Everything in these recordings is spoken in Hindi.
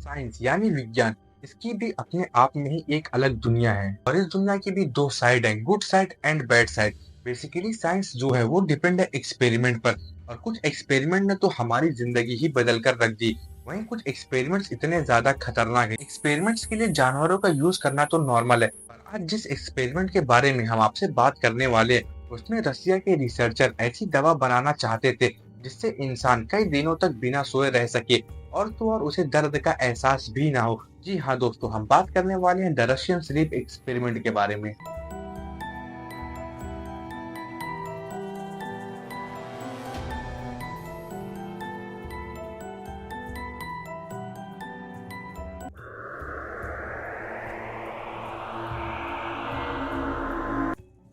साइंस यानी विज्ञान, इसकी भी अपने आप में ही एक अलग दुनिया है और इस दुनिया की भी दो साइड हैं, good side and bad side. Basically science जो है वो डिपेंड है एक्सपेरिमेंट पर, और कुछ एक्सपेरिमेंट ने तो हमारी जिंदगी ही बदल कर रख दी। वहीं कुछ एक्सपेरिमेंट्स इतने ज्यादा खतरनाक है, एक्सपेरिमेंट्स के लिए जानवरों का यूज करना तो नॉर्मल है, पर आज जिस एक्सपेरिमेंट के बारे में हम आपसे बात करने वाले हैं, उसमें रसिया के रिसर्चर ऐसी दवा बनाना चाहते थे जिससे इंसान कई दिनों तक बिना सोए रह सके और तो और उसे दर्द का एहसास भी ना हो। जी हाँ दोस्तों, हम बात करने वाले हैं द रशियन स्लीप एक्सपेरिमेंट के बारे में।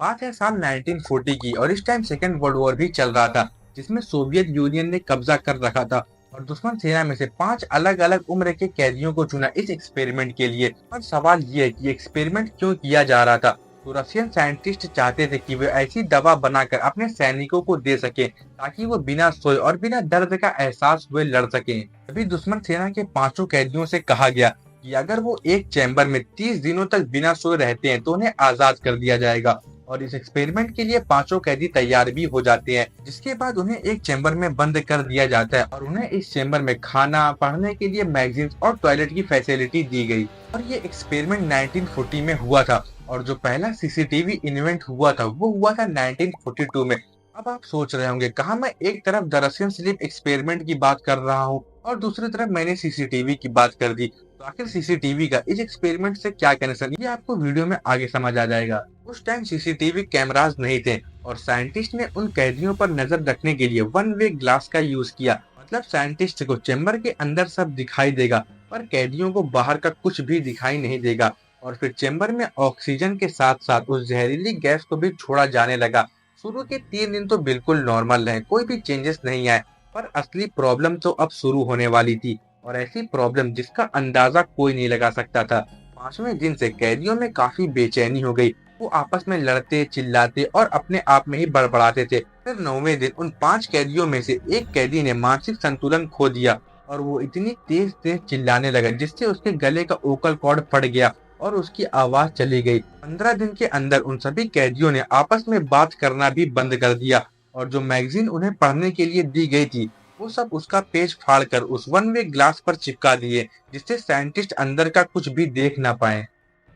बात है साल 1940 की और इस टाइम सेकेंड वर्ल्ड वॉर भी चल रहा था, जिसमें सोवियत यूनियन ने कब्जा कर रखा था और दुश्मन सेना में से 5 अलग अलग उम्र के कैदियों को चुना इस एक्सपेरिमेंट के लिए। और सवाल ये है कि एक्सपेरिमेंट क्यों किया जा रहा था। तो रशियन साइंटिस्ट चाहते थे कि वे ऐसी दवा बनाकर अपने सैनिकों को दे सके ताकि वो बिना सोए और बिना दर्द का एहसास हुए लड़ सकें। अभी दुश्मन सेना के 5 कैदियों से कहा गया कि अगर वो एक चैम्बर में 30 दिनों तक बिना सोए रहते हैं तो उन्हें आजाद कर दिया जाएगा। और इस एक्सपेरिमेंट के लिए 5 कैदी तैयार भी हो जाते हैं, जिसके बाद उन्हें एक चैम्बर में बंद कर दिया जाता है और उन्हें इस चैम्बर में खाना, पढ़ने के लिए मैगजीन्स और टॉयलेट की फैसिलिटी दी गई। और ये एक्सपेरिमेंट 1940 में हुआ था और जो पहला सीसीटीवी इन्वेंट हुआ था वो हुआ था 1942 में। अब आप सोच रहे होंगे कहाँ मैं एक तरफ द रशियन स्लीप एक्सपेरिमेंट की बात कर रहा हूँ और दूसरी तरफ मैंने सीसीटीवी की बात कर दी। तो आखिर सीसीटीवी का इस एक्सपेरिमेंट से क्या कनेक्शन, ये आपको वीडियो में आगे समझ आ जाएगा। उस टाइम सीसीटीवी कैमरास नहीं थे और साइंटिस्ट ने उन कैदियों पर नजर रखने के लिए वन वे ग्लास का यूज किया। मतलब साइंटिस्ट को चैम्बर के अंदर सब दिखाई देगा पर कैदियों को बाहर का कुछ भी दिखाई नहीं देगा। और फिर चैम्बर में ऑक्सीजन के साथ साथ उस जहरीली गैस को भी छोड़ा जाने लगा। शुरू के 3 दिन तो बिल्कुल नॉर्मल रहे, कोई भी चेंजेस नहीं आए, पर असली प्रॉब्लम तो अब शुरू होने वाली थी और ऐसी प्रॉब्लम जिसका अंदाजा कोई नहीं लगा सकता था। 5वें दिन से कैदियों में काफी बेचैनी हो गई। वो आपस में लड़ते, चिल्लाते और अपने आप में ही बड़बड़ाते थे। फिर 9वें दिन उन 5 कैदियों में से एक कैदी ने मानसिक संतुलन खो दिया और वो इतनी तेज तेज चिल्लाने लगा जिससे उसके गले का ओकल कॉर्ड फट गया और उसकी आवाज चली गई। 15 दिन के अंदर उन सभी कैदियों ने आपस में बात करना भी बंद कर दिया और जो मैगजीन उन्हें पढ़ने के लिए दी गई थी वो सब उसका पेज फाड़कर उस वन वे ग्लास पर चिपका दिए, जिससे साइंटिस्ट अंदर का कुछ भी देख ना पाए।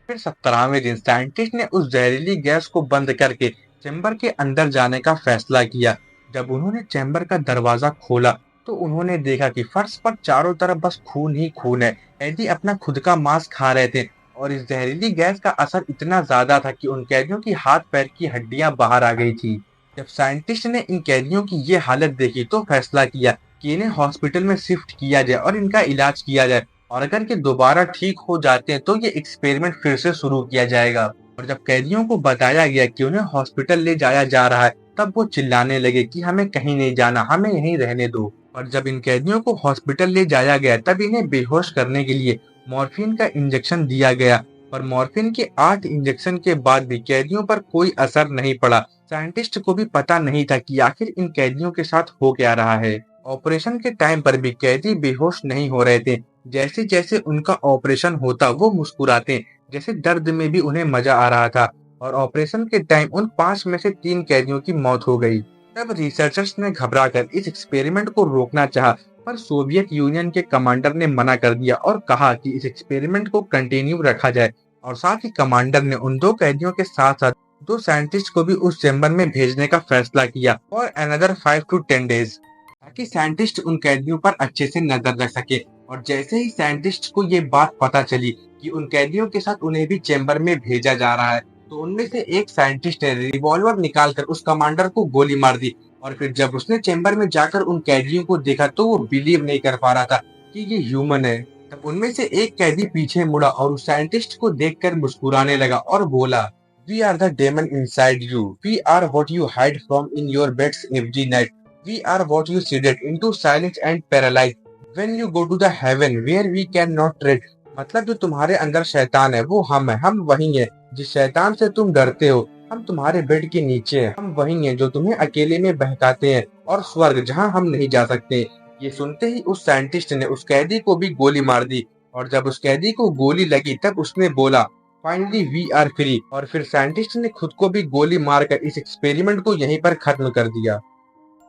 फिर 17वें दिन साइंटिस्ट ने उस जहरीली गैस को बंद करके चैम्बर के अंदर जाने का फैसला किया। जब उन्होंने चैम्बर का दरवाजा खोला तो उन्होंने देखा कि फर्श पर चारों तरफ बस खून ही खून है। कैदी अपना खुद का मांस खा रहे थे और इस जहरीली गैस का असर इतना ज्यादा था कि उन कैदियों की हाथ पैर की हड्डियां बाहर आ गई थी। जब साइंटिस्ट ने इन कैदियों की ये हालत देखी तो फैसला किया कि इन्हें हॉस्पिटल में शिफ्ट किया जाए और इनका इलाज किया जाए, और अगर ये दोबारा ठीक हो जाते हैं तो ये एक्सपेरिमेंट फिर से शुरू किया जाएगा। और जब कैदियों को बताया गया कि उन्हें हॉस्पिटल ले जाया जा रहा है तब वो चिल्लाने लगे कि हमें कहीं नहीं जाना, हमें यहीं रहने दो। और जब इन कैदियों को हॉस्पिटल ले जाया गया तब इन्हें बेहोश करने के लिए मॉर्फिन का इंजेक्शन दिया गया, पर मॉर्फिन के 8 इंजेक्शन के बाद भी कैदियों पर कोई असर नहीं पड़ा। साइंटिस्ट को भी पता नहीं था कि आखिर इन कैदियों के साथ हो क्या रहा है। ऑपरेशन के टाइम पर भी कैदी बेहोश नहीं हो रहे थे। जैसे जैसे उनका ऑपरेशन होता वो मुस्कुराते, जैसे दर्द में भी उन्हें मजा आ रहा था। और ऑपरेशन के टाइम उन 5 में से 3 कैदियों की मौत हो गई। तब रिसर्चर्स ने घबराकर इस एक्सपेरिमेंट को रोकना चाहा, पर सोवियत यूनियन के कमांडर ने मना कर दिया और कहा कि इस एक्सपेरिमेंट को कंटिन्यू रखा जाए। और साथ ही कमांडर ने उन 2 कैदियों के साथ साथ 2 साइंटिस्ट को भी उस चैम्बर में भेजने का फैसला किया और अनदर 5 to 10 डेज, ताकि साइंटिस्ट उन कैदियों पर अच्छे से नजर रख सके। और जैसे ही साइंटिस्ट को ये बात पता चली कि उन कैदियों के साथ उन्हें भी चैम्बर में भेजा जा रहा है तो उनमें से एक साइंटिस्ट ने रिवॉल्वर निकालकर उस कमांडर को गोली मार दी। और फिर जब उसने चैम्बर में जाकर उन कैदियों को देखा तो वो बिलीव नहीं कर पा रहा था कि ये ह्यूमन है। तब उनमें से एक कैदी पीछे मुड़ा और उस साइंटिस्ट को देखकर मुस्कुराने लगा और बोला, "We are the demon inside you. We are what you hide from in your beds every night. We are what you sedate into silence and paralyze. When you go to the heaven where we cannot tread." मतलब जो तुम्हारे अंदर शैतान है वो हम है, हम वही है जिस शैतान से तुम डरते हो। हम तुम्हारे बेड के नीचे हैं, हम वही हैं जो तुम्हें अकेले में बहकाते हैं, और स्वर्ग जहां हम नहीं जा सकते। ये सुनते ही उस साइंटिस्ट ने उस कैदी को भी गोली मार दी और जब उस कैदी को गोली लगी तब उसने बोला, फाइनली वी आर फ्री। और फिर साइंटिस्ट ने खुद को भी गोली मारकर इस एक्सपेरिमेंट को यहीं पर खत्म कर दिया।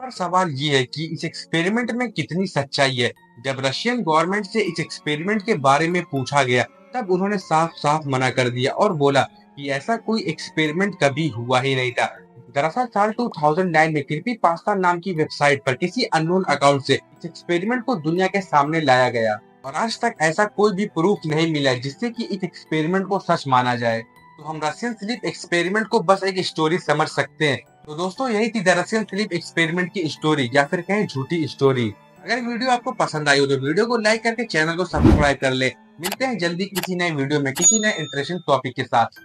पर सवाल ये है कि इस एक्सपेरिमेंट में कितनी सच्चाई है। जब रशियन गवर्नमेंट से इस एक्सपेरिमेंट के बारे में पूछा गया तब उन्होंने साफ साफ मना कर दिया और बोला कि ऐसा कोई एक्सपेरिमेंट कभी हुआ ही नहीं था। दरअसल साल 2009 में क्रीपी पास्ता नाम की वेबसाइट पर किसी अननोन अकाउंट से इस एक्सपेरिमेंट को दुनिया के सामने लाया गया और आज तक ऐसा कोई भी प्रूफ नहीं मिला जिससे कि इस एक्सपेरिमेंट को सच माना जाए। तो हम रशियन स्लीप एक्सपेरिमेंट को बस एक स्टोरी समझ सकते हैं। तो दोस्तों यही थी द रशियन स्लीप एक्सपेरिमेंट की स्टोरी या फिर कहें झूठी स्टोरी। अगर वीडियो आपको पसंद आई हो तो वीडियो को लाइक करके चैनल को सब्सक्राइब कर ले। मिलते हैं जल्दी किसी नए वीडियो में किसी नए इंटरेस्टिंग टॉपिक के साथ।